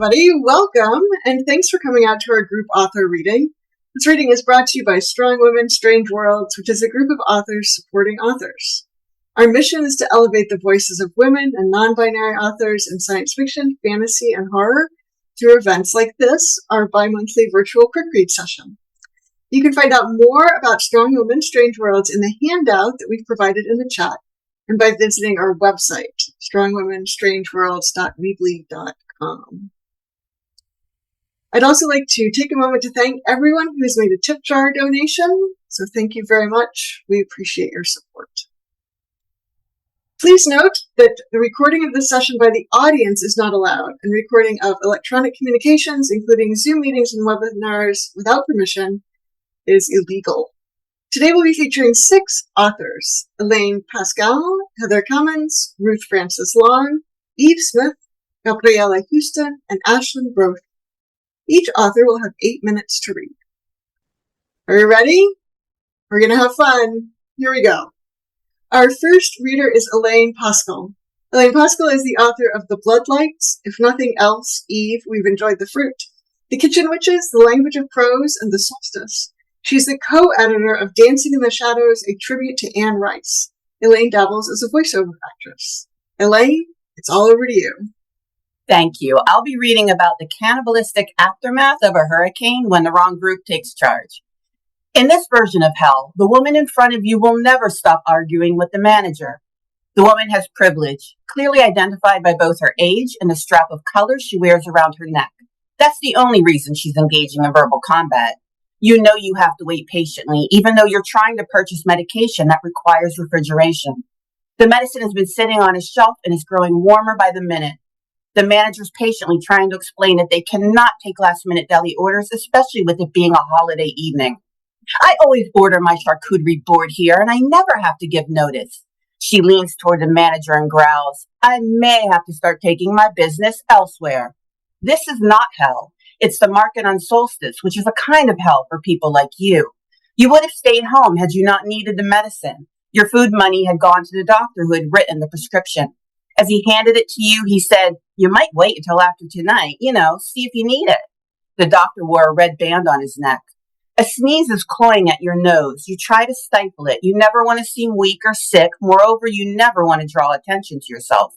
everybody. Welcome, and thanks for coming out to our group author reading. This reading is brought to you by Strong Women, Strange Worlds, which is a group of authors supporting authors. Our mission is to elevate the voices of women and non-binary authors in science fiction, fantasy, and horror through events like this, our bi-monthly virtual quick read session. You can find out more about Strong Women, Strange Worlds in the handout that we've provided in the chat, and by visiting our website, strongwomenstrangeworlds.weebly.com. I'd also like to take a moment to thank everyone who has made a tip jar donation. So thank you very much. We appreciate your support. Please note that the recording of this session by the audience is not allowed, and recording of electronic communications, including Zoom meetings and webinars without permission, is illegal. Today we'll be featuring 6 authors: Elaine Pascale, Heather Kamins, Ruth Francis Long, Eve Smith, Gabriela Houston, and Aislinn Brophy. Each author will have 8 minutes to read. Are you ready? We're going to have fun. Here we go. Our first reader is Elaine Pascale. Elaine Pascale is the author of The Bloodlights, If Nothing Else, Eve, We've Enjoyed the Fruit, The Kitchen Witches, The Language of Prose, and The Solstice. She's the co-editor of Dancing in the Shadows, a tribute to Anne Rice. Elaine dabbles as a voiceover actress. Elaine, it's all over to you. Thank you. I'll be reading about the cannibalistic aftermath of a hurricane when the wrong group takes charge. In this version of hell, the woman in front of you will never stop arguing with the manager. The woman has privilege, clearly identified by both her age and the strap of colors she wears around her neck. That's the only reason she's engaging in verbal combat. You know you have to wait patiently, even though you're trying to purchase medication that requires refrigeration. The medicine has been sitting on a shelf and is growing warmer by the minute. The manager's patiently trying to explain that they cannot take last-minute deli orders, especially with it being a holiday evening. I always order my charcuterie board here, and I never have to give notice. She leans toward the manager and growls, I may have to start taking my business elsewhere. This is not hell. It's the market on Solstice, which is a kind of hell for people like you. You would have stayed home had you not needed the medicine. Your food money had gone to the doctor who had written the prescription. As he handed it to you, he said, you might wait until after tonight, see if you need it. The doctor wore a red band on his neck. A sneeze is clawing at your nose. You try to stifle it. You never want to seem weak or sick. Moreover, you never want to draw attention to yourself.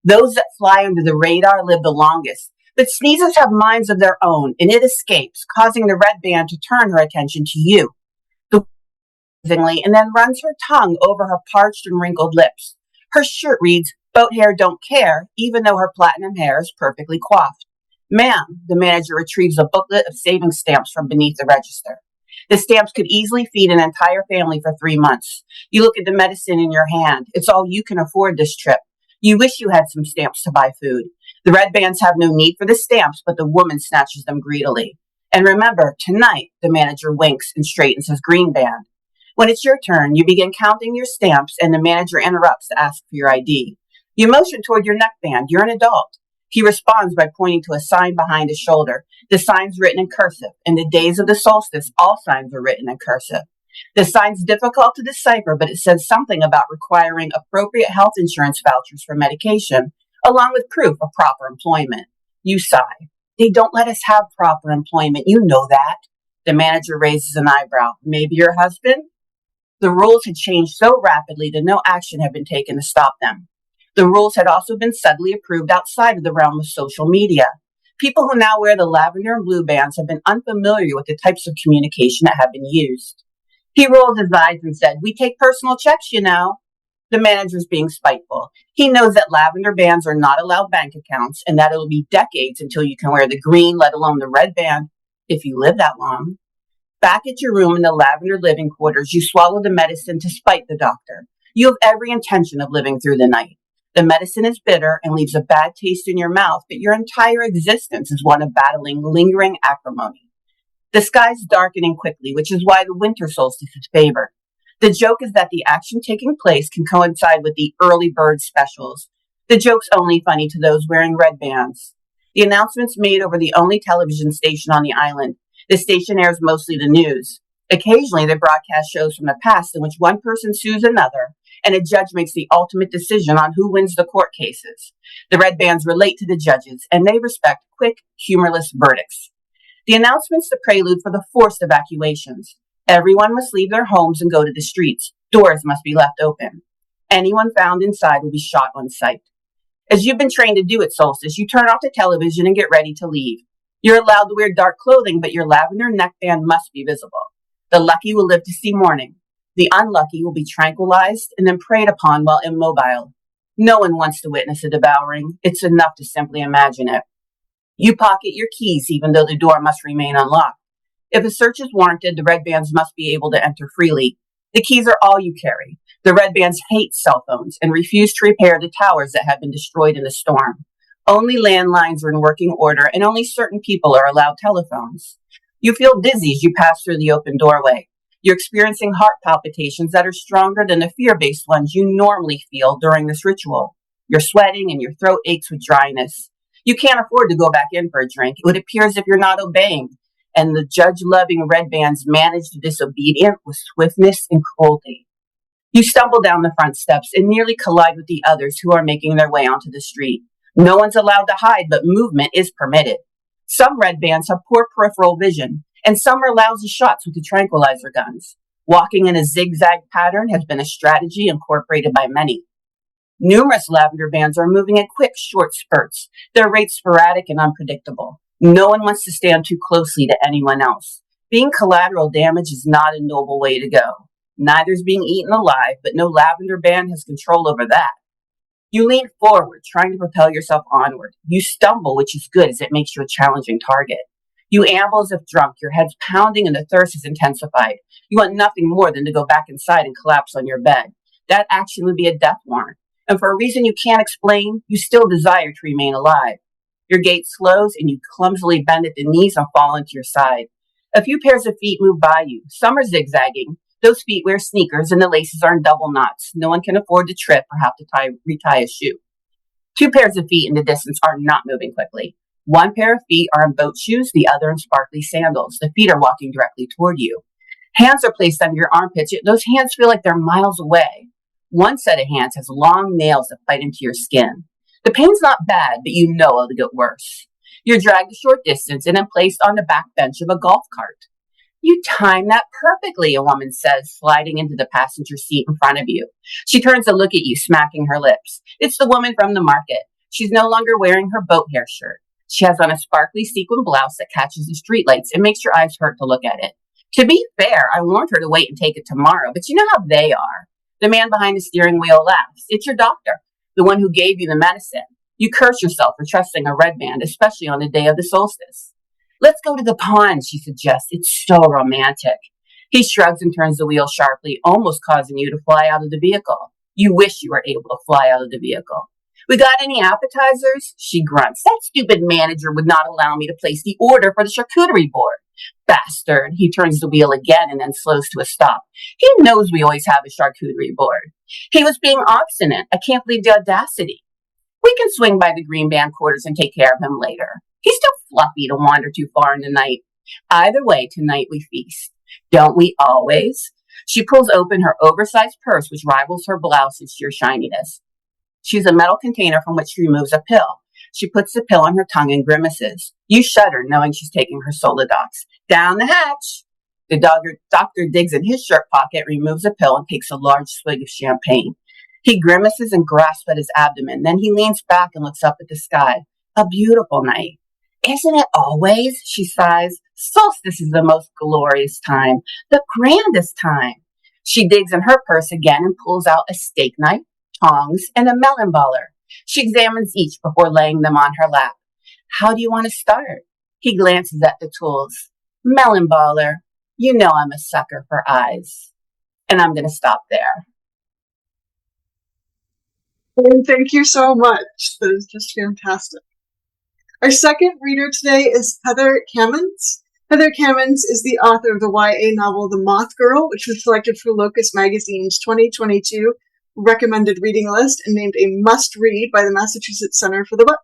Those that fly under the radar live the longest. But sneezes have minds of their own, and it escapes, causing the red band to turn her attention to you. And then runs her tongue over her parched and wrinkled lips. Her shirt reads, boat hair don't care, even though her platinum hair is perfectly coiffed. Ma'am, the manager retrieves a booklet of savings stamps from beneath the register. The stamps could easily feed an entire family for 3 months. You look at the medicine in your hand. It's all you can afford this trip. You wish you had some stamps to buy food. The red bands have no need for the stamps, but the woman snatches them greedily. And remember, tonight, the manager winks and straightens his green band. When it's your turn, you begin counting your stamps, and the manager interrupts to ask for your ID. You motion toward your neckband. You're an adult. He responds by pointing to a sign behind his shoulder. The sign's written in cursive. In the days of the solstice, all signs are written in cursive. The sign's difficult to decipher, but it says something about requiring appropriate health insurance vouchers for medication, along with proof of proper employment. You sigh. They don't let us have proper employment. You know that. The manager raises an eyebrow. Maybe your husband? The rules had changed so rapidly that no action had been taken to stop them. The rules had also been subtly approved outside of the realm of social media. People who now wear the lavender and blue bands have been unfamiliar with the types of communication that have been used. He rolled his eyes and said, we take personal checks, The manager's being spiteful. He knows that lavender bands are not allowed bank accounts and that it will be decades until you can wear the green, let alone the red band, if you live that long. Back at your room in the lavender living quarters, you swallow the medicine to spite the doctor. You have every intention of living through the night. The medicine is bitter and leaves a bad taste in your mouth, but your entire existence is one of battling lingering acrimony. The sky's darkening quickly, which is why the winter solstice is favored. The joke is that the action taking place can coincide with the early bird specials. The joke's only funny to those wearing red bands. The announcement's made over the only television station on the island. The station airs mostly the news. Occasionally, they broadcast shows from the past in which one person sues another, and a judge makes the ultimate decision on who wins the court cases. The red bands relate to the judges, and they respect quick, humorless verdicts. The announcement's the prelude for the forced evacuations. Everyone must leave their homes and go to the streets. Doors must be left open. Anyone found inside will be shot on sight. As you've been trained to do at Solstice, you turn off the television and get ready to leave. You're allowed to wear dark clothing, but your lavender neckband must be visible. The lucky will live to see morning. The unlucky will be tranquilized and then preyed upon while immobile. No one wants to witness a devouring. It's enough to simply imagine it. You pocket your keys even though the door must remain unlocked. If a search is warranted, the red bands must be able to enter freely. The keys are all you carry. The red bands hate cell phones and refuse to repair the towers that have been destroyed in the storm. Only landlines are in working order, and only certain people are allowed telephones. You feel dizzy as you pass through the open doorway. You're experiencing heart palpitations that are stronger than the fear-based ones you normally feel during this ritual. You're sweating and your throat aches with dryness. You can't afford to go back in for a drink. It would appear as if you're not obeying, and the judge-loving red bands manage the disobedient with swiftness and cruelty. You stumble down the front steps and nearly collide with the others who are making their way onto the street. No one's allowed to hide, but movement is permitted. Some red bands have poor peripheral vision, and some are lousy shots with the tranquilizer guns. Walking in a zigzag pattern has been a strategy incorporated by many. Numerous lavender bands are moving in quick, short spurts. Their rates sporadic and unpredictable. No one wants to stand too closely to anyone else. Being collateral damage is not a noble way to go. Neither is being eaten alive, but no lavender band has control over that. You lean forward, trying to propel yourself onward. You stumble, which is good as it makes you a challenging target. You amble as if drunk, your head's pounding and the thirst is intensified. You want nothing more than to go back inside and collapse on your bed. That action would be a death warrant. And for a reason you can't explain, you still desire to remain alive. Your gait slows and you clumsily bend at the knees and fall into your side. A few pairs of feet move by you. Some are zigzagging. Those feet wear sneakers and the laces are in double knots. No one can afford to trip or have to retie a shoe. Two pairs of feet in the distance are not moving quickly. One pair of feet are in boat shoes, the other in sparkly sandals. The feet are walking directly toward you. Hands are placed under your armpits, yet those hands feel like they're miles away. One set of hands has long nails that bite into your skin. The pain's not bad, but you know it'll get worse. You're dragged a short distance and then placed on the back bench of a golf cart. You timed that perfectly, a woman says, sliding into the passenger seat in front of you. She turns to look at you, smacking her lips. It's the woman from the market. She's no longer wearing her boat hair shirt. She has on a sparkly sequin blouse that catches the streetlights and makes your eyes hurt to look at it. To be fair, I warned her to wait and take it tomorrow, but you know how they are. The man behind the steering wheel laughs. It's your doctor, the one who gave you the medicine. You curse yourself for trusting a red band, especially on the day of the solstice. Let's go to the pond, she suggests. It's so romantic. He shrugs and turns the wheel sharply, almost causing you to fly out of the vehicle. You wish you were able to fly out of the vehicle. We got any appetizers? She grunts. That stupid manager would not allow me to place the order for the charcuterie board. Bastard. He turns the wheel again and then slows to a stop. He knows we always have a charcuterie board. He was being obstinate. I can't believe the audacity. We can swing by the green band quarters and take care of him later. He's too fluffy to wander too far in the night. Either way, tonight we feast. Don't we always? She pulls open her oversized purse, which rivals her blouse in sheer shininess. She has a metal container from which she removes a pill. She puts the pill on her tongue and grimaces. You shudder, knowing she's taking her Solodox. Down the hatch. The doctor digs in his shirt pocket, removes a pill, and takes a large swig of champagne. He grimaces and grasps at his abdomen. Then he leans back and looks up at the sky. A beautiful night. Isn't it always? She sighs. Solstice is the most glorious time, the grandest time. She digs in her purse again and pulls out a steak knife, tongs, and a melon baller. She examines each before laying them on her lap. How do you want to start? He glances at the tools. Melon baller. You know I'm a sucker for eyes. And I'm going to stop there. And thank you so much. That is just fantastic. Our second reader today is Heather Kamins. Heather Kamins is the author of the YA novel The Moth Girl, which was selected for Locus Magazine's 2022 recommended reading list and named a must-read by the Massachusetts Center for the Book.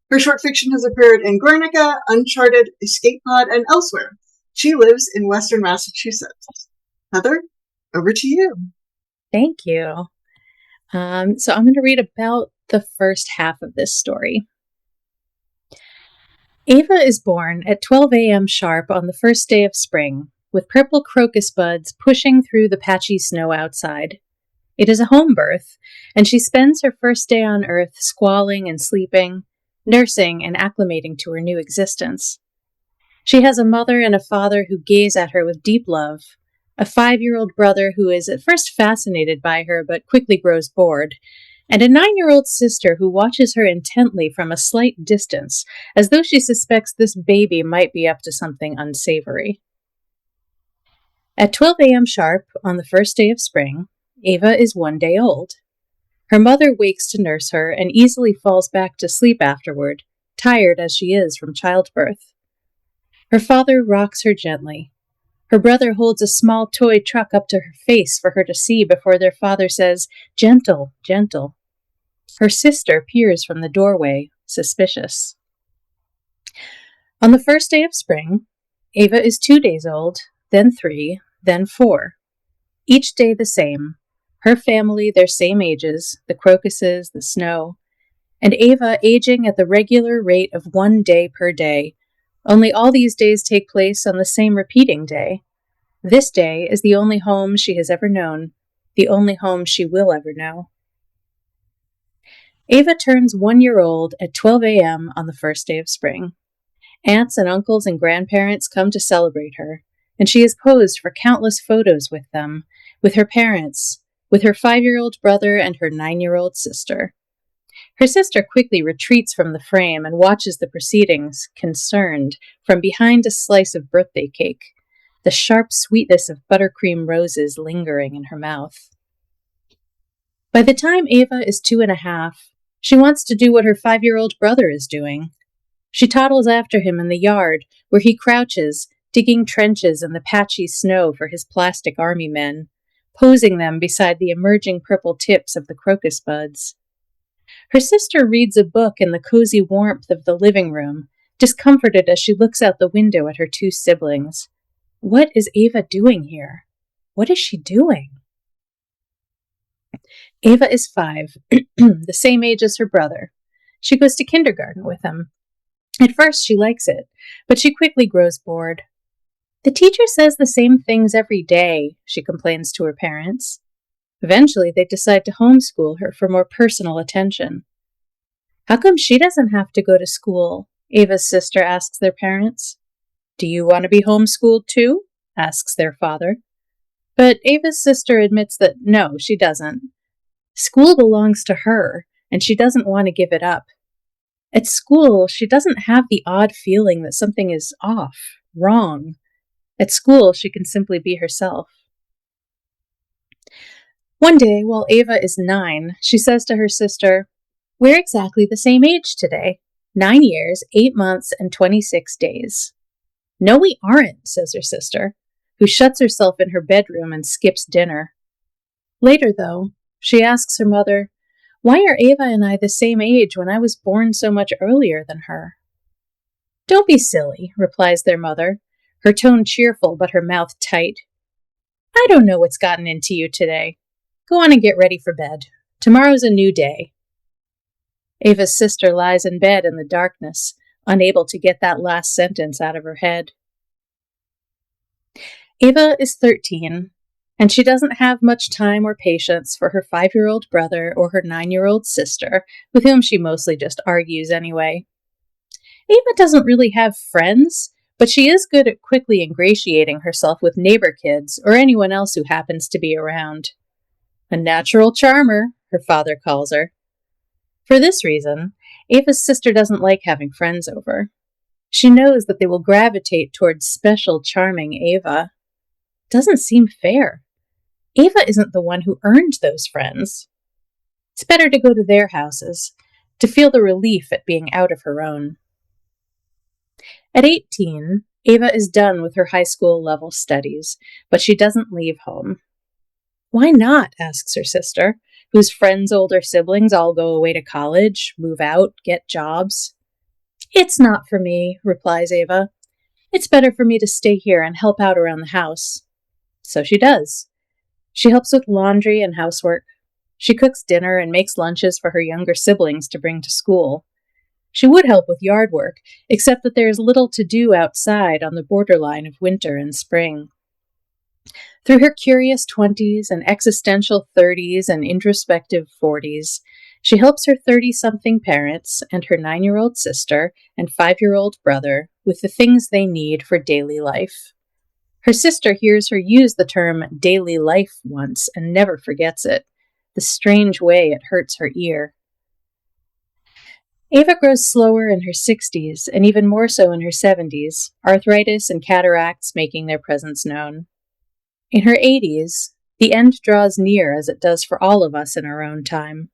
Her short fiction has appeared in Guernica, Uncharted, Escape Pod, and elsewhere. She lives in Western Massachusetts. Heather, over to you. Thank you. So I'm going to read about the first half of this story. Ava is born at 12 a.m. sharp on the first day of spring, with purple crocus buds pushing through the patchy snow outside. It is a home birth, and she spends her first day on Earth squalling and sleeping, nursing and acclimating to her new existence. She has a mother and a father who gaze at her with deep love, a 5-year-old brother who is at first fascinated by her but quickly grows bored, and a 9-year-old sister who watches her intently from a slight distance, as though she suspects this baby might be up to something unsavory. At 12 a.m. sharp on the first day of spring, Ava is 1 day old. Her mother wakes to nurse her and easily falls back to sleep afterward, tired as she is from childbirth. Her father rocks her gently. Her brother holds a small toy truck up to her face for her to see before their father says, "Gentle, gentle." Her sister peers from the doorway, suspicious. On the first day of spring, Ava is 2 days old, then 3, then 4. Each day the same. Her family their same ages, the crocuses, the snow, and Ava aging at the regular rate of 1 day per day. Only all these days take place on the same repeating day. This day is the only home she has ever known, the only home she will ever know. Ava turns 1 year old at 12 a.m. on the first day of spring. Aunts and uncles and grandparents come to celebrate her, and she is posed for countless photos with them, with her parents, with her 5-year-old brother and her 9-year-old sister. Her sister quickly retreats from the frame and watches the proceedings, concerned, from behind a slice of birthday cake, the sharp sweetness of buttercream roses lingering in her mouth. By the time Ava is 2.5, she wants to do what her 5-year-old brother is doing. She toddles after him in the yard, where he crouches, digging trenches in the patchy snow for his plastic army men, posing them beside the emerging purple tips of the crocus buds. Her sister reads a book in the cozy warmth of the living room, discomforted as she looks out the window at her 2 siblings. What is Ava doing here? What is she doing? Ava is 5, the same age as her brother. She goes to kindergarten with him. At first she likes it, but she quickly grows bored. The teacher says the same things every day, she complains to her parents. Eventually they decide to homeschool her for more personal attention. How come she doesn't have to go to school? Ava's sister asks their parents. Do you want to be homeschooled too? Asks their father. But Ava's sister admits that no, she doesn't. School belongs to her, and she doesn't want to give it up. At school, she doesn't have the odd feeling that something is off, wrong. At school, she can simply be herself. One day, while Ava is 9, she says to her sister, "We're exactly the same age today. 9 years, 8 months, and 26 days. No, we aren't, says her sister, who shuts herself in her bedroom and skips dinner. Later, though, she asks her mother, "Why are Ava and I the same age when I was born so much earlier than her?" "Don't be silly," replies their mother, her tone cheerful but her mouth tight. "I don't know what's gotten into you today. Go on and get ready for bed. Tomorrow's a new day." Ava's sister lies in bed in the darkness, unable to get that last sentence out of her head. Ava is 13, and she doesn't have much time or patience for her 5-year-old brother or her 9-year-old sister, with whom she mostly just argues anyway. Ava doesn't really have friends, but she is good at quickly ingratiating herself with neighbor kids or anyone else who happens to be around. A natural charmer, her father calls her. For this reason, Ava's sister doesn't like having friends over. She knows that they will gravitate towards special, charming Ava. Doesn't seem fair. Ava isn't the one who earned those friends. It's better to go to their houses, to feel the relief at being out of her own. At 18, Ava is done with her high school level studies, but she doesn't leave home. "Why not?" asks her sister, whose friends' older siblings all go away to college, move out, get jobs. "It's not for me," replies Ava. "It's better for me to stay here and help out around the house." So she does. She helps with laundry and housework. She cooks dinner and makes lunches for her younger siblings to bring to school. She would help with yard work, except that there is little to do outside on the borderline of winter and spring. Through her curious 20s and existential 30s and introspective 40s, she helps her 30-something parents and her 9-year-old sister and 5-year-old brother with the things they need for daily life. Her sister hears her use the term daily life once and never forgets it, the strange way it hurts her ear. Ava grows slower in her 60s and even more so in her 70s, arthritis and cataracts making their presence known. In her 80s, the end draws near as it does for all of us in our own time.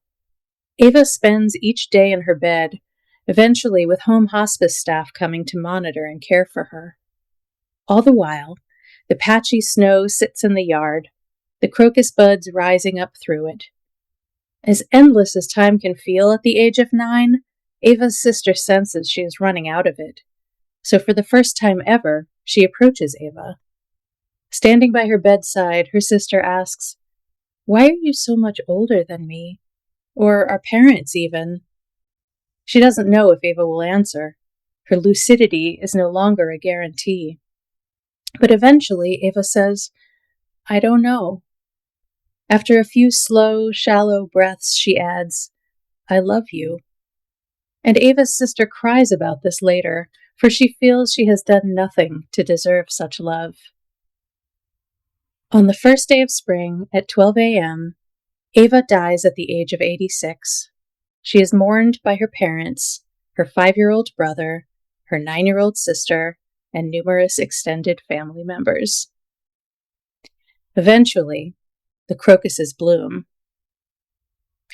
Ava spends each day in her bed, eventually with home hospice staff coming to monitor and care for her. All the while, the patchy snow sits in the yard, the crocus buds rising up through it. As endless as time can feel at the age of 9, Ava's sister senses she is running out of it. So for the first time ever, she approaches Ava. Standing by her bedside, her sister asks, "Why are you so much older than me? Or our parents, even?" She doesn't know if Ava will answer. Her lucidity is no longer a guarantee. But eventually, Ava says, "I don't know." After a few slow, shallow breaths, she adds, "I love you." And Ava's sister cries about this later, for she feels she has done nothing to deserve such love. On the first day of spring, at 12 a.m., Ava dies at the age of 86. She is mourned by her parents, her 5-year-old brother, her 9-year-old sister, and numerous extended family members. Eventually, the crocuses bloom.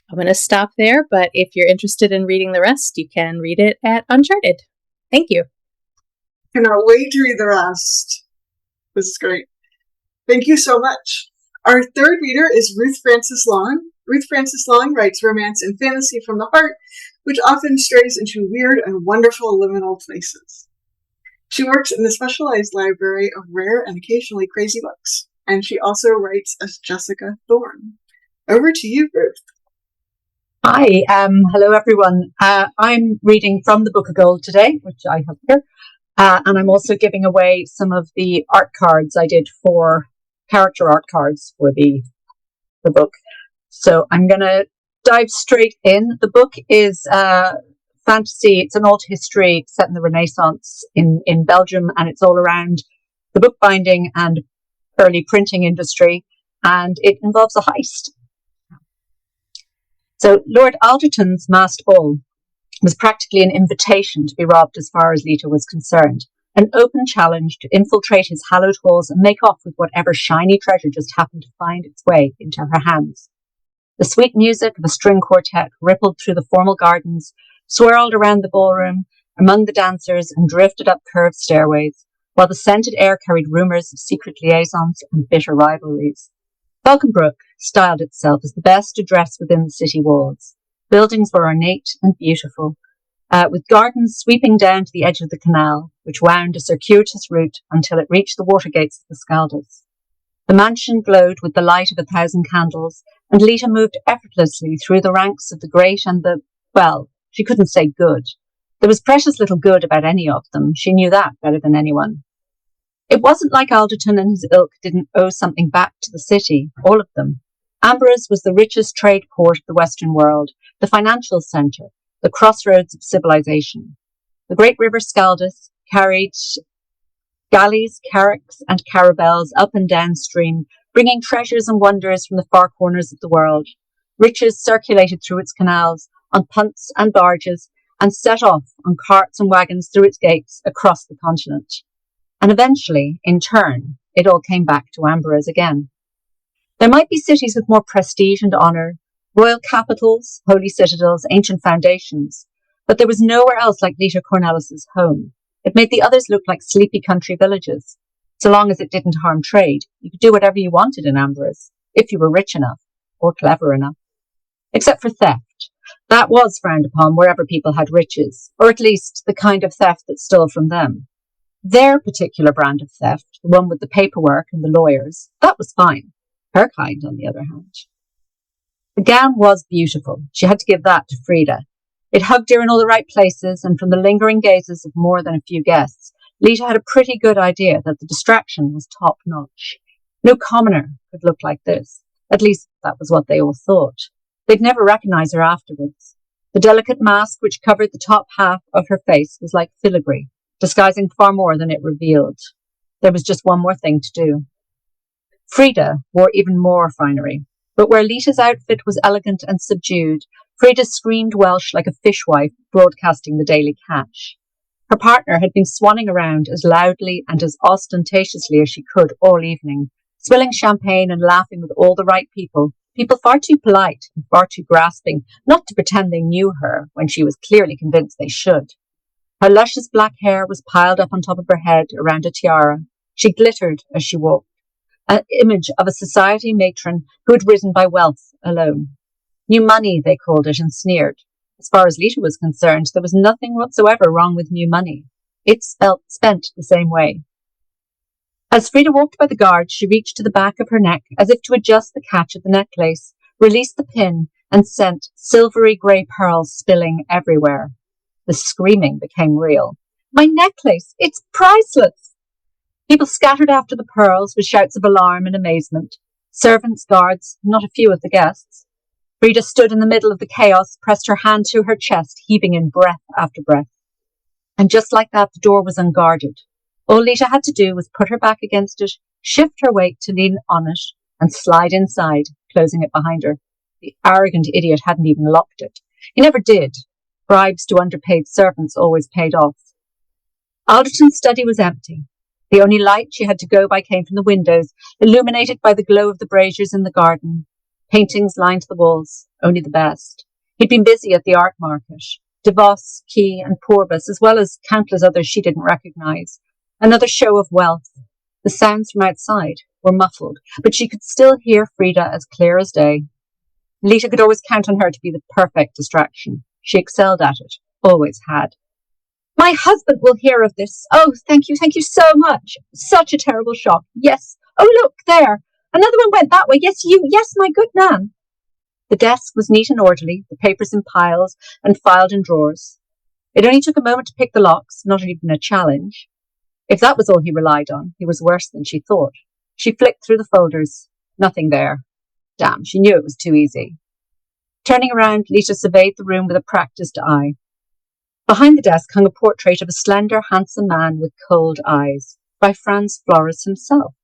I'm going to stop there, but if you're interested in reading the rest, you can read it at Uncharted. Thank you. Cannot wait to read the rest. This is great. Thank you so much. Our third reader is Ruth Frances Long. Ruth Frances Long writes romance and fantasy from the heart, which often strays into weird and wonderful liminal places. She works in the specialized library of rare and occasionally crazy books, and she also writes as Jessica Thorne. Over to you, Ruth. Hi, hello everyone. I'm reading from the Book of Gold today, which I have here, and I'm also giving away some of the art cards I did for character art cards for the book. So I'm going to dive straight in. The book is fantasy. It's an old history set in the Renaissance in Belgium, and it's all around the bookbinding and early printing industry, and it involves a heist. So Lord Alderton's masked ball was practically an invitation to be robbed as far as Lita was concerned, an open challenge to infiltrate his hallowed halls and make off with whatever shiny treasure just happened to find its way into her hands. The sweet music of a string quartet rippled through the formal gardens, swirled around the ballroom, among the dancers, and drifted up curved stairways, while the scented air carried rumours of secret liaisons and bitter rivalries. Falconbrook styled itself as the best address within the city walls. Buildings were ornate and beautiful, with gardens sweeping down to the edge of the canal, which wound a circuitous route until it reached the water gates of the Scaldus. The mansion glowed with the light of 1,000 candles, and Lita moved effortlessly through the ranks of the great and the, well, she couldn't say good. There was precious little good about any of them. She knew that better than anyone. It wasn't like Alderton and his ilk didn't owe something back to the city, all of them. Ambrose was the richest trade port of the Western world, the financial centre, the crossroads of civilization. The great river Scaldus carried galleys, carracks, and caravels up and downstream, bringing treasures and wonders from the far corners of the world. Riches circulated through its canals, on punts and barges, and set off on carts and wagons through its gates across the continent. And eventually, in turn, it all came back to Ambrose again. There might be cities with more prestige and honour, royal capitals, holy citadels, ancient foundations, but there was nowhere else like Lita Cornelis's home. It made the others look like sleepy country villages. So long as it didn't harm trade, you could do whatever you wanted in Ambrose, if you were rich enough or clever enough. Except for theft. That was frowned upon wherever people had riches, or at least the kind of theft that stole from them. Their particular brand of theft, the one with the paperwork and the lawyers, that was fine. Her kind, on the other hand. The gown was beautiful. She had to give that to Frida. It hugged her in all the right places, and from the lingering gazes of more than a few guests, Lita had a pretty good idea that the distraction was top-notch. No commoner could look like this. At least that was what they all thought. They'd never recognize her afterwards. The delicate mask which covered the top half of her face was like filigree, disguising far more than it revealed. There was just one more thing to do. Frida wore even more finery, but where Lita's outfit was elegant and subdued, Frida screamed Welsh like a fishwife broadcasting the daily catch. Her partner had been swanning around as loudly and as ostentatiously as she could all evening, swilling champagne and laughing with all the right people far too polite and far too grasping not to pretend they knew her when she was clearly convinced they should. Her luscious black hair was piled up on top of her head around a tiara. She glittered as she walked, an image of a society matron who had risen by wealth alone. New money, they called it, and sneered. As far as Lita was concerned, there was nothing whatsoever wrong with new money. It spent the same way. As Frida walked by the guard, she reached to the back of her neck as if to adjust the catch of the necklace, released the pin, and sent silvery grey pearls spilling everywhere. The screaming became real. "My necklace! It's priceless!" People scattered after the pearls with shouts of alarm and amazement. Servants, guards, not a few of the guests. Frida stood in the middle of the chaos, pressed her hand to her chest, heaving in breath after breath. And just like that, the door was unguarded. All Lita had to do was put her back against it, shift her weight to lean on it, and slide inside, closing it behind her. The arrogant idiot hadn't even locked it. He never did. Bribes to underpaid servants always paid off. Alderton's study was empty. The only light she had to go by came from the windows, illuminated by the glow of the braziers in the garden. Paintings lined the walls, only the best. He'd been busy at the art market. DeVos, Key, and Purvis, as well as countless others she didn't recognise. Another show of wealth. The sounds from outside were muffled, but she could still hear Frida as clear as day. Lita could always count on her to be the perfect distraction. She excelled at it, always had. "My husband will hear of this. Oh, thank you so much. Such a terrible shock. Yes. Oh, look, there. Another one went that way. Yes, you. Yes, my good man." The desk was neat and orderly, the papers in piles and filed in drawers. It only took a moment to pick the locks, not even a challenge. If that was all he relied on, he was worse than she thought. She flicked through the folders. Nothing there. Damn, she knew it was too easy. Turning around, Lita surveyed the room with a practised eye. Behind the desk hung a portrait of a slender, handsome man with cold eyes, by Franz Flores himself.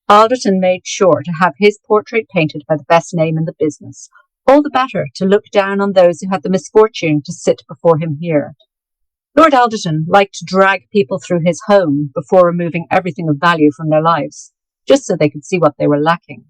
Alderton made sure to have his portrait painted by the best name in the business, all the better to look down on those who had the misfortune to sit before him here. Lord Alderton liked to drag people through his home before removing everything of value from their lives, just so they could see what they were lacking.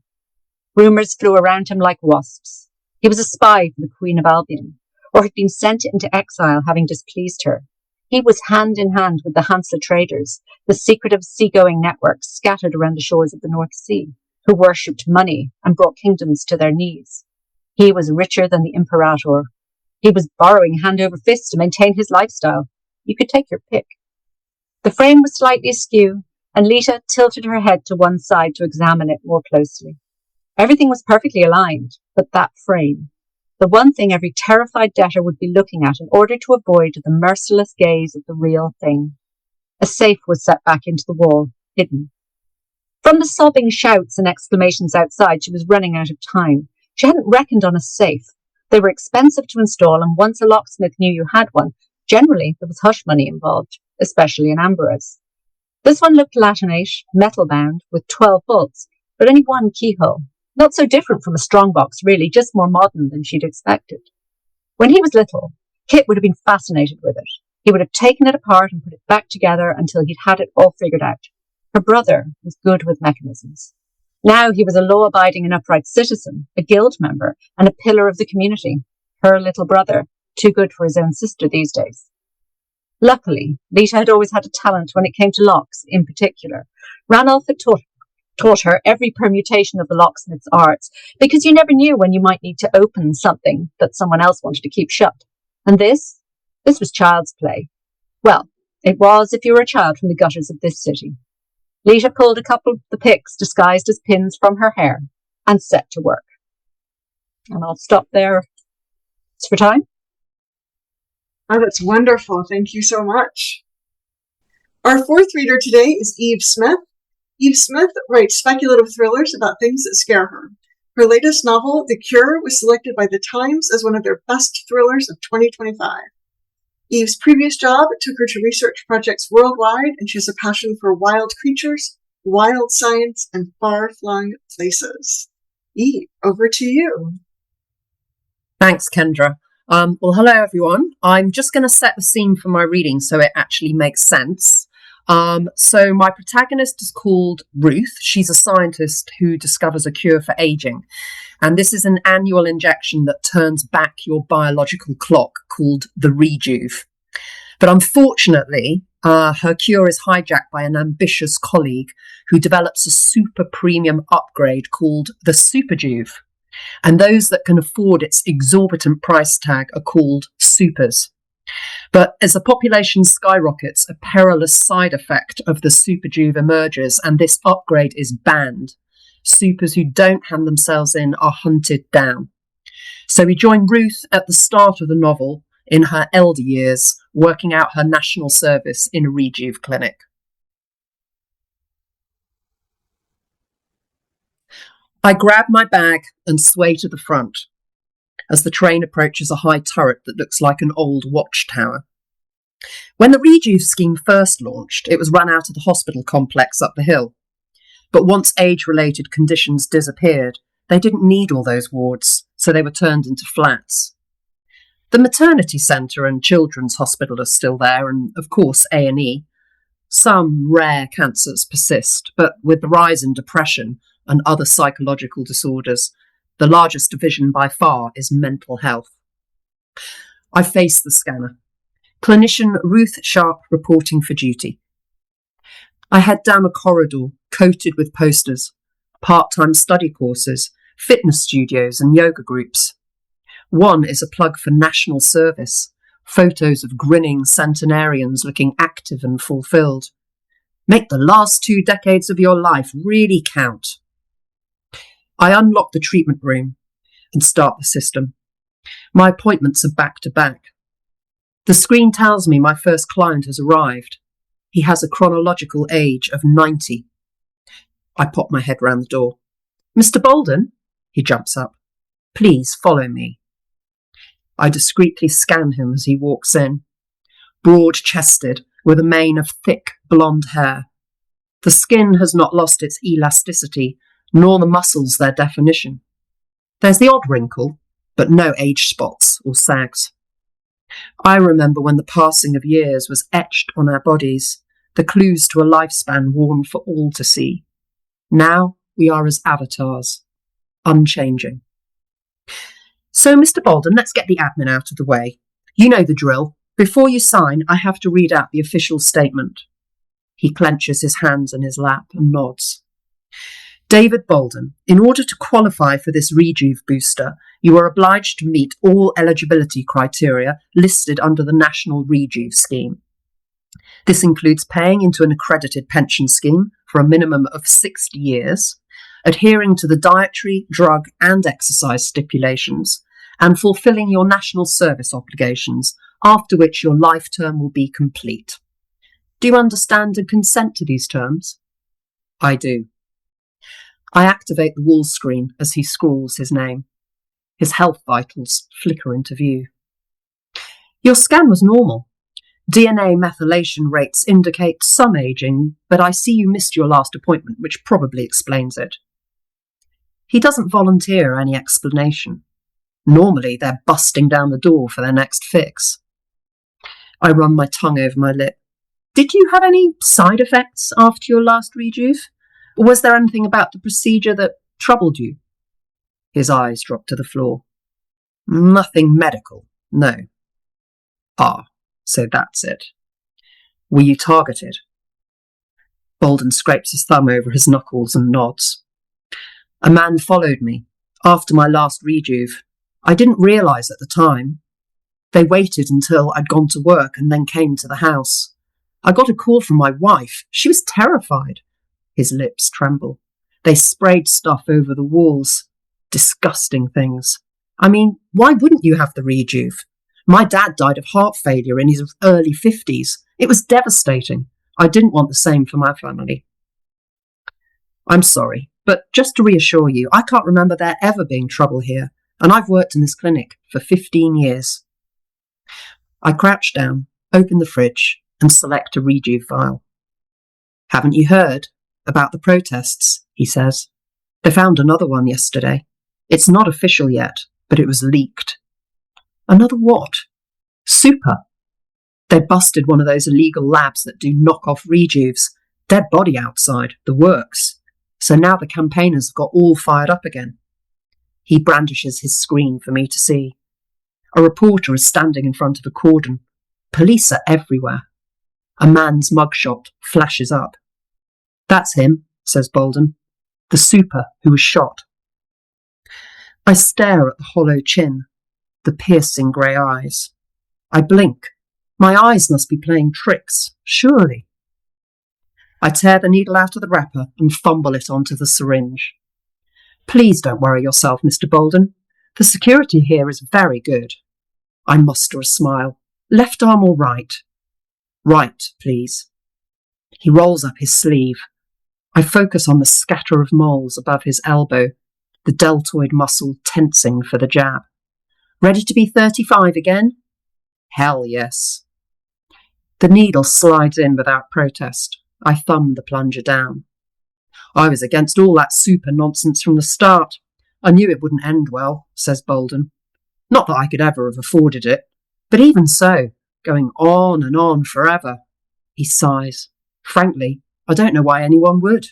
Rumours flew around him like wasps. He was a spy for the Queen of Albion, or had been sent into exile having displeased her. He was hand in hand with the Hansa traders, the secretive seagoing networks scattered around the shores of the North Sea, who worshipped money and brought kingdoms to their knees. He was richer than the Imperator. He was borrowing hand over fist to maintain his lifestyle. You could take your pick. The frame was slightly askew, and Lita tilted her head to one side to examine it more closely. Everything was perfectly aligned, but that frame. The one thing every terrified debtor would be looking at in order to avoid the merciless gaze of the real thing. A safe was set back into the wall, hidden. From the sobbing shouts and exclamations outside, she was running out of time. She hadn't reckoned on a safe. They were expensive to install, and once a locksmith knew you had one, generally there was hush money involved, especially in Amberers. This one looked Latinate, metal-bound, with 12 bolts, but only one keyhole. Not so different from a strongbox, really, just more modern than she'd expected. When he was little, Kit would have been fascinated with it. He would have taken it apart and put it back together until he'd had it all figured out. Her brother was good with mechanisms. Now he was a law-abiding and upright citizen, a guild member, and a pillar of the community. Her little brother, too good for his own sister these days. Luckily, Lita had always had a talent when it came to locks, in particular. Ranulph had taught her every permutation of the locksmith's arts, because you never knew when you might need to open something that someone else wanted to keep shut. And this was child's play. Well, it was if you were a child from the gutters of this city. Lita pulled a couple of the picks disguised as pins from her hair and set to work. And I'll stop there for time. Oh, that's wonderful. Thank you so much. Our fourth reader today is Eve Smith. Eve Smith writes speculative thrillers about things that scare her. Her latest novel, The Cure, was selected by The Times as one of their best thrillers of 2025. Eve's previous job took her to research projects worldwide, and she has a passion for wild creatures, wild science, and far-flung places. Eve, over to you. Thanks, Kendra. Well, hello, everyone. I'm just going to set the scene for my reading so it actually makes sense. So my protagonist is called Ruth. She's a scientist who discovers a cure for aging. And this is an annual injection that turns back your biological clock called the Rejuve. But unfortunately, her cure is hijacked by an ambitious colleague who develops a super premium upgrade called the Superjuve. And those that can afford its exorbitant price tag are called supers. But as the population skyrockets, a perilous side effect of the Superjuve emerges, and this upgrade is banned. Supers who don't hand themselves in are hunted down. So we join Ruth at the start of the novel, in her elder years, working out her national service in a Rejuve clinic. I grab my bag and sway to the front as the train approaches a high turret that looks like an old watchtower. When the Rejuve scheme first launched, it was run out of the hospital complex up the hill. But once age-related conditions disappeared, they didn't need all those wards, so they were turned into flats. The maternity centre and children's hospital are still there, and of course A&E. Some rare cancers persist, but with the rise in depression and other psychological disorders, the largest division by far is mental health. I face the scanner. Clinician Ruth Sharp reporting for duty. I head down a corridor coated with posters, part-time study courses, fitness studios and yoga groups. One is a plug for national service, photos of grinning centenarians looking active and fulfilled. Make the last 2 decades of your life really count. I unlock the treatment room and start the system. My appointments are back to back. The screen tells me my first client has arrived. He has a chronological age of 90. I pop my head round the door. Mr. Bolden? He jumps up. Please follow me. I discreetly scan him as he walks in. Broad-chested, with a mane of thick blonde hair. The skin has not lost its elasticity, nor the muscles their definition. There's the odd wrinkle, but no age spots or sags. I remember when the passing of years was etched on our bodies, the clues to a lifespan worn for all to see. Now we are as avatars, unchanging. So, Mr. Bolden, let's get the admin out of the way. You know the drill. Before you sign, I have to read out the official statement. He clenches his hands in his lap and nods. David Bolden, in order to qualify for this Rejuve booster, you are obliged to meet all eligibility criteria listed under the National Rejuve Scheme. This includes paying into an accredited pension scheme for a minimum of 60 years, adhering to the dietary, drug and exercise stipulations, and fulfilling your national service obligations, after which your life term will be complete. Do you understand and consent to these terms? I do. I activate the wall screen as he scrawls his name. His health vitals flicker into view. Your scan was normal. DNA methylation rates indicate some aging, but I see you missed your last appointment, which probably explains it. He doesn't volunteer any explanation. Normally, they're busting down the door for their next fix. I run my tongue over my lip. Did you have any side effects after your last Rejuve? Or was there anything about the procedure that troubled you? His eyes drop to the floor. Nothing medical, no. Ah, so that's it. Were you targeted? Bolden scrapes his thumb over his knuckles and nods. A man followed me after my last Rejuve. I didn't realise at the time. They waited until I'd gone to work and then came to the house. I got a call from my wife. She was terrified. His lips tremble. They sprayed stuff over the walls. Disgusting things. I mean, why wouldn't you have the rejuve? My dad died of heart failure in his early 50s. It was devastating. I didn't want the same for my family. I'm sorry, but just to reassure you, I can't remember there ever being trouble here, and I've worked in this clinic for 15 years. I crouch down, open the fridge, and select a rejuve vial. Haven't you heard about the protests? He says. They found another one yesterday. It's not official yet, but it was leaked. Another what? Super. They busted one of those illegal labs that do knock-off rejuves. Dead body outside, the works. So now the campaigners have got all fired up again. He brandishes his screen for me to see. A reporter is standing in front of a cordon. Police are everywhere. A man's mugshot flashes up. That's him, says Bolden. The super who was shot. I stare at the hollow chin, the piercing grey eyes. I blink. My eyes must be playing tricks, surely. I tear the needle out of the wrapper and fumble it onto the syringe. Please don't worry yourself, Mr. Bolden. The security here is very good. I muster a smile. Left arm or right? Right, please. He rolls up his sleeve. I focus on the scatter of moles above his elbow, the deltoid muscle tensing for the jab. Ready to be 35 again? Hell yes. The needle slides in without protest. I thumb the plunger down. I was against all that super nonsense from the start. I knew it wouldn't end well, says Bolden. Not that I could ever have afforded it, but even so, going on and on forever. He sighs. Frankly, I don't know why anyone would.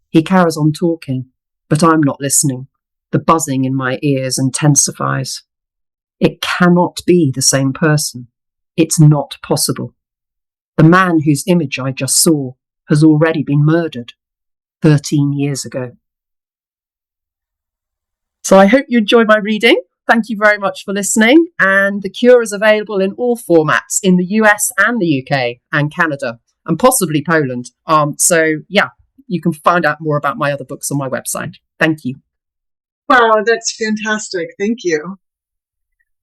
He carries on talking, but I'm not listening. The buzzing in my ears intensifies. It cannot be the same person. It's not possible. The man whose image I just saw has already been murdered 13 years ago. So I hope you enjoyed my reading. Thank you very much for listening. And The Cure is available in all formats in the US and the UK and Canada and possibly Poland. You can find out more about my other books on my website. Thank you. Wow, that's fantastic. Thank you.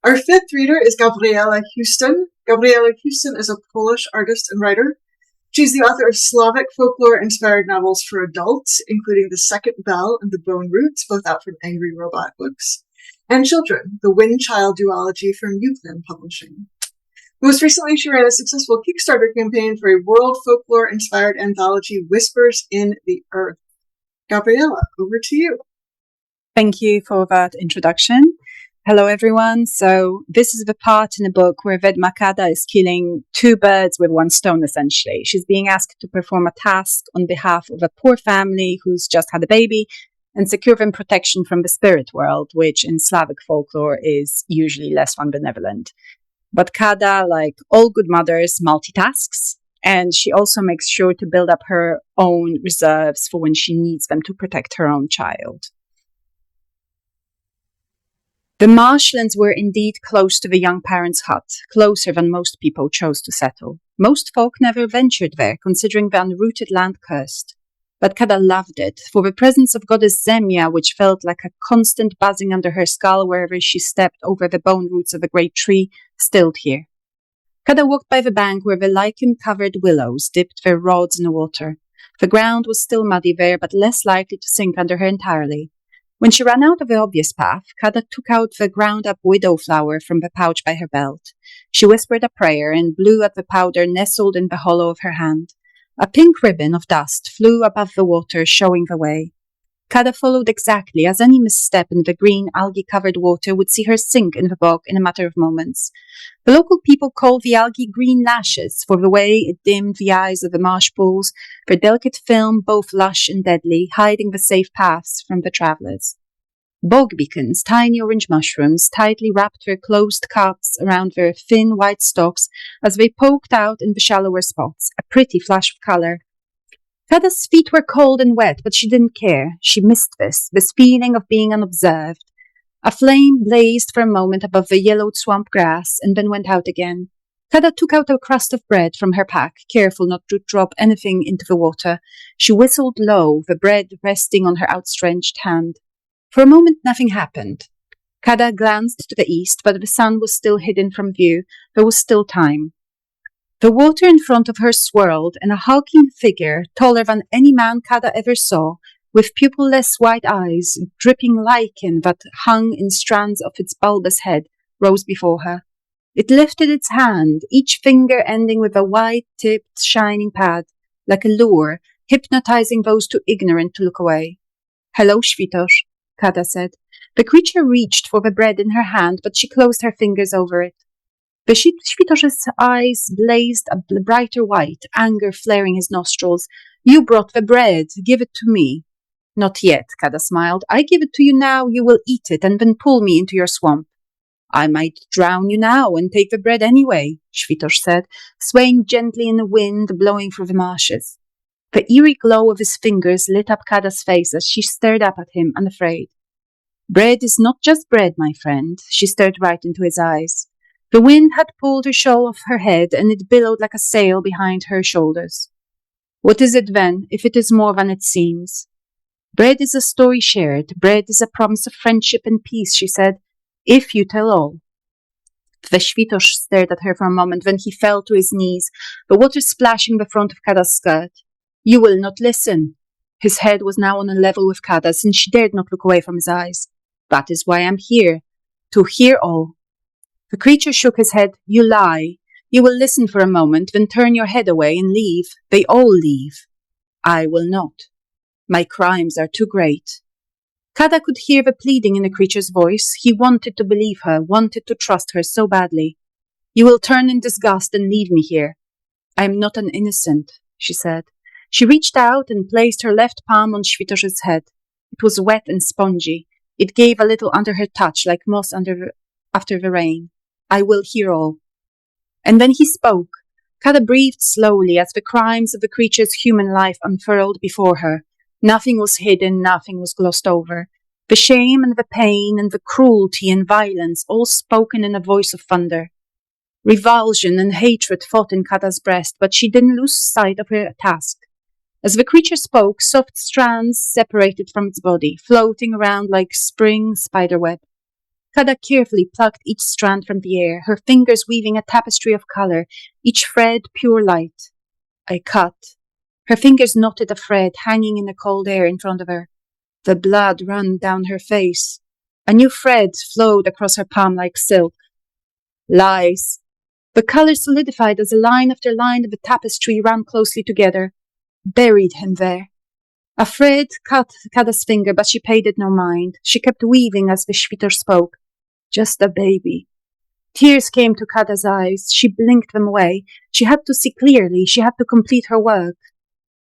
Our fifth reader is Gabriela Houston. Gabriela Houston is a Polish artist and writer. She's the author of Slavic folklore-inspired novels for adults, including The Second Bell and The Bone Roots, both out from Angry Robot Books, and Children, the Wind Child duology from Euclid Publishing. Most recently, she ran a successful Kickstarter campaign for a world folklore-inspired anthology, Whispers in the Earth. Gabriela, over to you. Thank you for that introduction. Hello, everyone. So this is the part in the book where Vedma Kada is killing two birds with one stone, essentially. She's being asked to perform a task on behalf of a poor family who's just had a baby and secure them protection from the spirit world, which in Slavic folklore is usually less than benevolent. But Kada, like all good mothers, multitasks, and she also makes sure to build up her own reserves for when she needs them to protect her own child. The marshlands were indeed close to the young parents' hut, closer than most people chose to settle. Most folk never ventured there, considering the unrooted land cursed. But Kada loved it, for the presence of goddess Zemia, which felt like a constant buzzing under her skull wherever she stepped over the bone roots of a great tree, stilled here. Kada walked by the bank where the lichen-covered willows dipped their rods in the water. The ground was still muddy there, but less likely to sink under her entirely. When she ran out of the obvious path, Kada took out the ground-up widow flower from the pouch by her belt. She whispered a prayer and blew at the powder nestled in the hollow of her hand. A pink ribbon of dust flew above the water, showing the way. Kada followed exactly, as any misstep in the green, algae-covered water would see her sink in the bog in a matter of moments. The local people called the algae green lashes for the way it dimmed the eyes of the marsh pools, their delicate film both lush and deadly, hiding the safe paths from the travellers. Bog beacons, tiny orange mushrooms, tightly wrapped their closed cups around their thin white stalks as they poked out in the shallower spots, a pretty flash of colour. Kada's feet were cold and wet, but she didn't care. She missed this feeling of being unobserved. A flame blazed for a moment above the yellowed swamp grass and then went out again. Kada took out a crust of bread from her pack, careful not to drop anything into the water. She whistled low, the bread resting on her outstretched hand. For a moment, nothing happened. Kada glanced to the east, but the sun was still hidden from view. There was still time. The water in front of her swirled, and a hulking figure, taller than any man Kada ever saw, with pupilless white eyes, dripping lichen that hung in strands of its bulbous head, rose before her. It lifted its hand, each finger ending with a white-tipped, shining pad, like a lure, hypnotizing those too ignorant to look away. "Hello, Świtosz," Kada said. The creature reached for the bread in her hand, but she closed her fingers over it. The Świtosz's eyes blazed a brighter white, anger flaring his nostrils. "You brought the bread. Give it to me." "Not yet," Kada smiled. "I give it to you now. You will eat it and then pull me into your swamp." "I might drown you now and take the bread anyway," Świtosz said, swaying gently in the wind blowing through the marshes. The eerie glow of his fingers lit up Kada's face as she stared up at him, unafraid. "Bread is not just bread, my friend." She stared right into his eyes. The wind had pulled her shawl off her head, and it billowed like a sail behind her shoulders. "What is it then, if it is more than it seems?" "Bread is a story shared. Bread is a promise of friendship and peace," she said, "if you tell all." The Świtosz stared at her for a moment, then he fell to his knees, the water splashing the front of Kada's skirt. "You will not listen." His head was now on a level with Kada's, and she dared not look away from his eyes. "That is why I am here, to hear all." The creature shook his head. "You lie. You will listen for a moment, then turn your head away and leave. They all leave. I will not. My crimes are too great." Kada could hear the pleading in the creature's voice. He wanted to believe her, wanted to trust her so badly. "You will turn in disgust and leave me here." "I am not an innocent," she said. She reached out and placed her left palm on Świtosz's head. It was wet and spongy. It gave a little under her touch, like moss after the rain. "I will hear all." And then he spoke. Kada breathed slowly as the crimes of the creature's human life unfurled before her. Nothing was hidden, nothing was glossed over. The shame and the pain and the cruelty and violence, all spoken in a voice of thunder. Revulsion and hatred fought in Kada's breast, but she didn't lose sight of her task. As the creature spoke, soft strands separated from its body, floating around like spring spiderweb. Kada carefully plucked each strand from the air, her fingers weaving a tapestry of color, each thread pure light. I cut. Her fingers knotted a thread hanging in the cold air in front of her. The blood ran down her face. A new thread flowed across her palm like silk. Lies. The color solidified as a line after line of the tapestry ran closely together. Buried him there. A thread cut Kada's finger, but she paid it no mind. She kept weaving as the Świtosz spoke. Just a baby. Tears came to Kada's eyes. She blinked them away. She had to see clearly. She had to complete her work.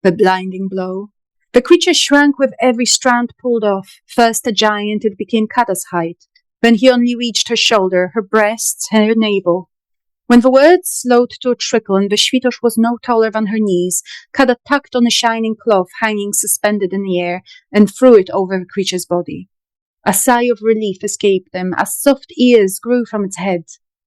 The blinding blow. The creature shrank with every strand pulled off. First a giant, it became Kada's height. Then he only reached her shoulder, her breasts, her navel. When the words slowed to a trickle and the Świtosz was no taller than her knees, Kada tucked on a shining cloth hanging suspended in the air and threw it over the creature's body. A sigh of relief escaped them as soft ears grew from its head.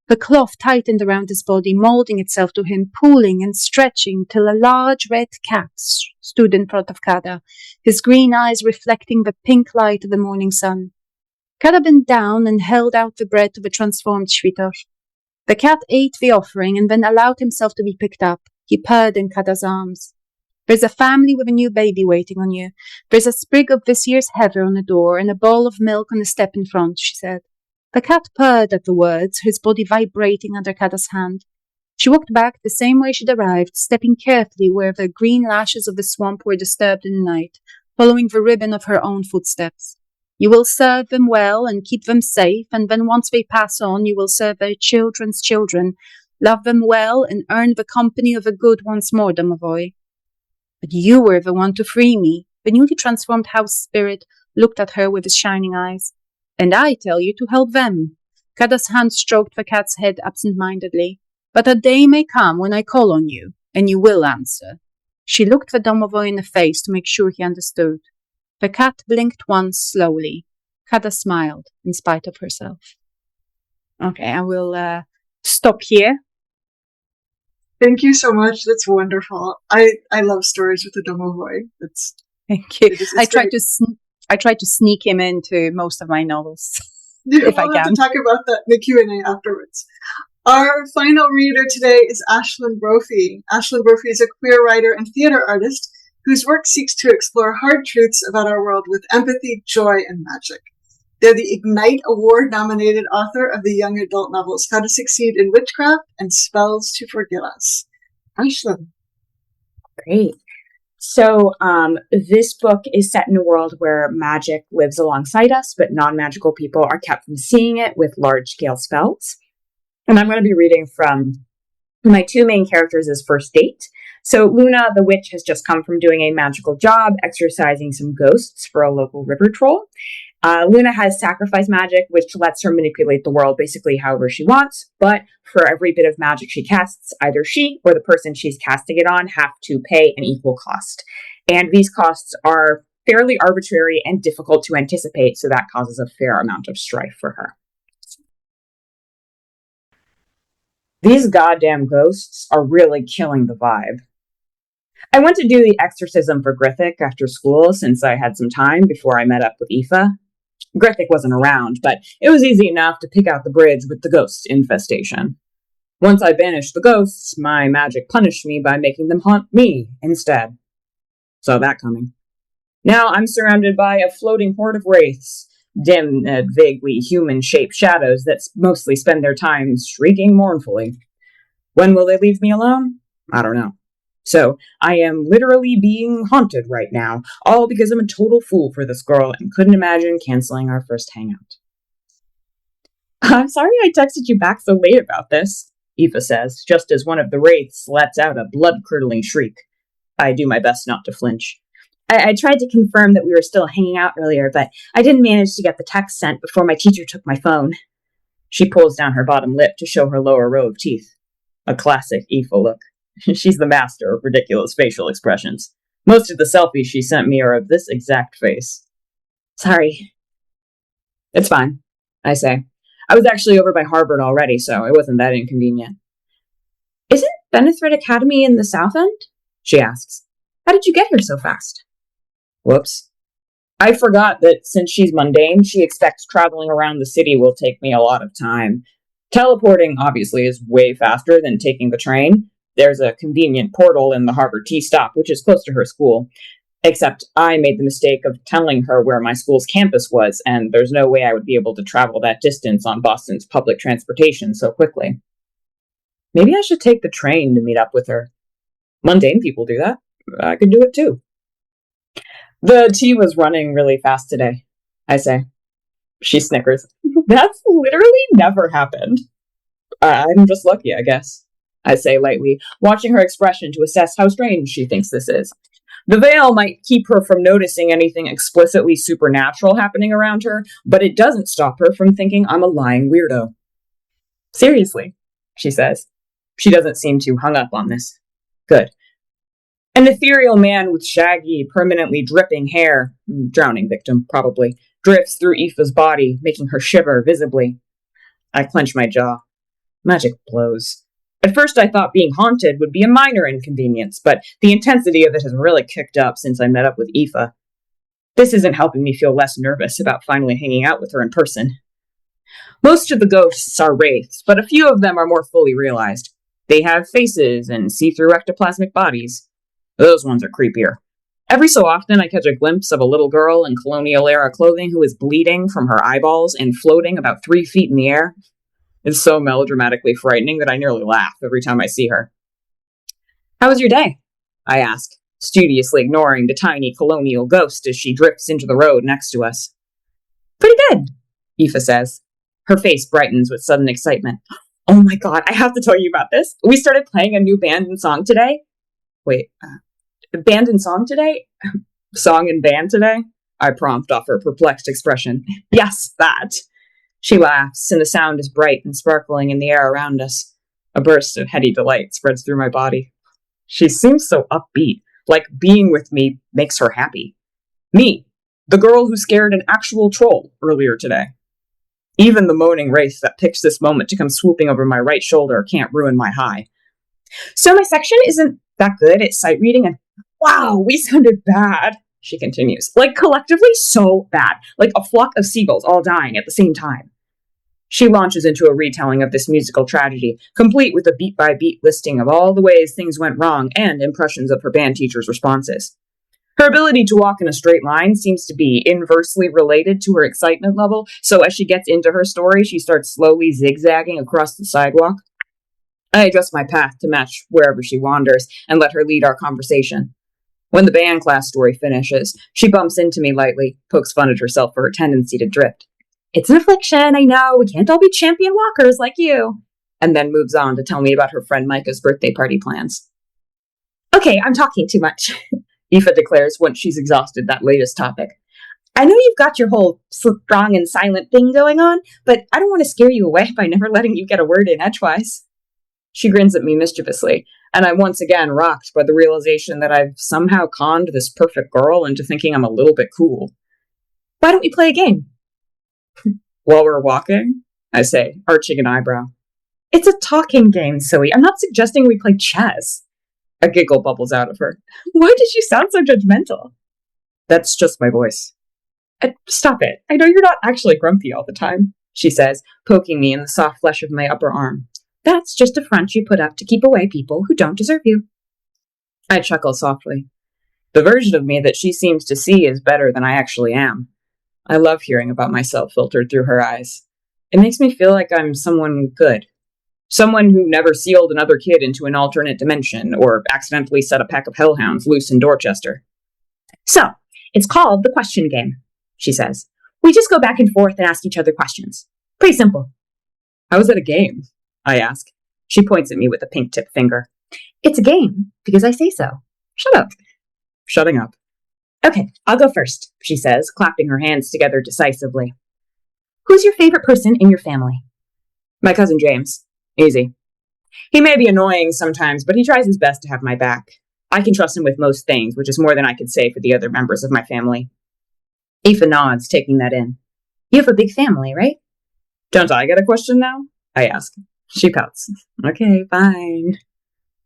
The cloth tightened around his body, molding itself to him, pulling and stretching till a large red cat stood in front of Kada, his green eyes reflecting the pink light of the morning sun. Kada bent down and held out the bread to the transformed Świtosz. The cat ate the offering and then allowed himself to be picked up. He purred in Kada's arms. There's a family with a new baby waiting on you. There's a sprig of this year's heather on the door and a bowl of milk on the step in front, she said. The cat purred at the words, his body vibrating under Kada's hand. She walked back the same way she'd arrived, stepping carefully where the green lashes of the swamp were disturbed in the night, following the ribbon of her own footsteps. You will serve them well and keep them safe, and then once they pass on, you will serve their children's children, love them well, and earn the company of the good once more, domovoy. But you were the one to free me. The newly transformed house spirit looked at her with his shining eyes. And I tell you to help them. Kada's hand stroked the cat's head absent-mindedly. But a day may come when I call on you, and you will answer. She looked the domovoy in the face to make sure he understood. The cat blinked once slowly. Kada smiled in spite of herself. Okay, I will stop here. Thank you so much. That's wonderful. I love stories with the domovoy. Thank you. It's I tried to sneak him into most of my novels. if I We'll have can. to talk about that in the Q&A afterwards. Our final reader today is Aislinn Brophy. Aislinn Brophy is a queer writer and theater artist whose work seeks to explore hard truths about our world with empathy, joy, and magic. They're the Ignite Award-nominated author of the young adult novels How to Succeed in Witchcraft and Spells to Forget Us. Aislinn. Great. So this book is set in a world where magic lives alongside us, but non-magical people are kept from seeing it with large-scale spells. And I'm going to be reading from my two main characters' first date. So Luna, the witch, has just come from doing a magical job, exorcising some ghosts for a local river troll. Luna has sacrifice magic, which lets her manipulate the world basically however she wants, but for every bit of magic she casts, either she or the person she's casting it on have to pay an equal cost. And these costs are fairly arbitrary and difficult to anticipate, so that causes a fair amount of strife for her. These goddamn ghosts are really killing the vibe. I went to do the exorcism for Grithic after school since I had some time before I met up with Aoife. Grithic wasn't around, but it was easy enough to pick out the bridge with the ghost infestation. Once I banished the ghosts, my magic punished me by making them haunt me instead. Saw that coming. Now I'm surrounded by a floating horde of wraiths, dim, vaguely human-shaped shadows that mostly spend their time shrieking mournfully. When will they leave me alone? I don't know. So, I am literally being haunted right now, all because I'm a total fool for this girl and couldn't imagine canceling our first hangout. I'm sorry I texted you back so late about this, Aoife says, just as one of the wraiths lets out a blood-curdling shriek. I do my best not to flinch. I tried to confirm that we were still hanging out earlier, but I didn't manage to get the text sent before my teacher took my phone. She pulls down her bottom lip to show her lower row of teeth. A classic Aoife look. She's the master of ridiculous facial expressions. Most of the selfies she sent me are of this exact face. Sorry. It's fine, I say. I was actually over by Harvard already, so it wasn't that inconvenient. Isn't Benethred Academy in the South End? She asks. How did you get here so fast? Whoops. I forgot that since she's mundane, she expects traveling around the city will take me a lot of time. Teleporting, obviously, is way faster than taking the train. There's a convenient portal in the Harvard T stop, which is close to her school. Except I made the mistake of telling her where my school's campus was, and there's no way I would be able to travel that distance on Boston's public transportation so quickly. Maybe I should take the train to meet up with her. Mundane people do that. I could do it too. The tea was running really fast today, I say. She snickers. That's literally never happened. I'm just lucky, I guess, I say lightly, watching her expression to assess how strange she thinks this is. The veil might keep her from noticing anything explicitly supernatural happening around her, but it doesn't stop her from thinking I'm a lying weirdo. Seriously, she says. She doesn't seem too hung up on this. Good. An ethereal man with shaggy, permanently dripping hair, drowning victim, probably, drifts through Aoife's body, making her shiver visibly. I clench my jaw. Magic blows. At first I thought being haunted would be a minor inconvenience, but the intensity of it has really kicked up since I met up with Aoife. This isn't helping me feel less nervous about finally hanging out with her in person. Most of the ghosts are wraiths, but a few of them are more fully realized. They have faces and see-through ectoplasmic bodies. Those ones are creepier. Every so often I catch a glimpse of a little girl in colonial-era clothing who is bleeding from her eyeballs and floating about 3 feet in the air. It's so melodramatically frightening that I nearly laugh every time I see her. How was your day? I ask, studiously ignoring the tiny colonial ghost as she drifts into the road next to us. Pretty good, Aoife says. Her face brightens with sudden excitement. Oh my god, I have to tell you about this. We started playing a new band and song today. Wait, band and song today? Song and band today? I prompt off her perplexed expression. Yes, that. She laughs, and the sound is bright and sparkling in the air around us. A burst of heady delight spreads through my body. She seems so upbeat, like being with me makes her happy. Me, the girl who scared an actual troll earlier today. Even the moaning wraith that picks this moment to come swooping over my right shoulder can't ruin my high. So my section isn't that good at sight reading, and wow, we sounded bad, she continues. Like collectively so bad, like a flock of seagulls all dying at the same time. She launches into a retelling of this musical tragedy, complete with a beat-by-beat listing of all the ways things went wrong and impressions of her band teacher's responses. Her ability to walk in a straight line seems to be inversely related to her excitement level, so as she gets into her story, she starts slowly zigzagging across the sidewalk. I adjust my path to match wherever she wanders and let her lead our conversation. When the band class story finishes, she bumps into me lightly, pokes fun at herself for her tendency to drift. It's an affliction, I know, we can't all be champion walkers like you. And then moves on to tell me about her friend Micah's birthday party plans. Okay, I'm talking too much, Aoife declares once she's exhausted that latest topic. I know you've got your whole strong and silent thing going on, but I don't want to scare you away by never letting you get a word in edgewise. She grins at me mischievously, and I'm once again rocked by the realization that I've somehow conned this perfect girl into thinking I'm a little bit cool. Why don't we play a game? While we're walking? I say, arching an eyebrow. It's a talking game, silly. I'm not suggesting we play chess. A giggle bubbles out of her. Why does she sound so judgmental? That's just my voice. Stop it. I know you're not actually grumpy all the time, she says, poking me in the soft flesh of my upper arm. That's just a front you put up to keep away people who don't deserve you. I chuckle softly. The version of me that she seems to see is better than I actually am. I love hearing about myself filtered through her eyes. It makes me feel like I'm someone good. Someone who never sealed another kid into an alternate dimension or accidentally set a pack of hellhounds loose in Dorchester. So, it's called the question game, she says. We just go back and forth and ask each other questions. Pretty simple. How is it a game? I ask. She points at me with a pink-tipped finger. It's a game because I say so. Shut up. Shutting up. Okay, I'll go first, she says, clapping her hands together decisively. Who's your favorite person in your family? My cousin James. Easy. He may be annoying sometimes, but he tries his best to have my back. I can trust him with most things, which is more than I could say for the other members of my family. Aoife nods, taking that in. You have a big family, right? Don't I get a question now? I ask. She pouts. Okay, fine.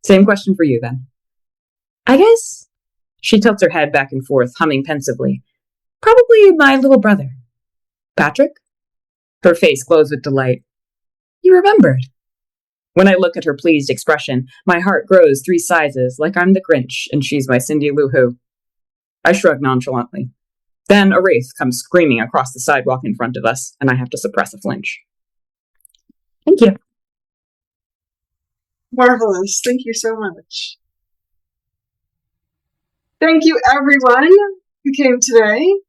Same question for you, then. I guess. She tilts her head back and forth, humming pensively. Probably my little brother. Patrick? Her face glows with delight. You remembered. When I look at her pleased expression, my heart grows 3 sizes, like I'm the Grinch and she's my Cindy Lou Who. I shrug nonchalantly. Then a wraith comes screaming across the sidewalk in front of us, and I have to suppress a flinch. Thank you. Marvelous. Thank you so much. Thank you, everyone who came today.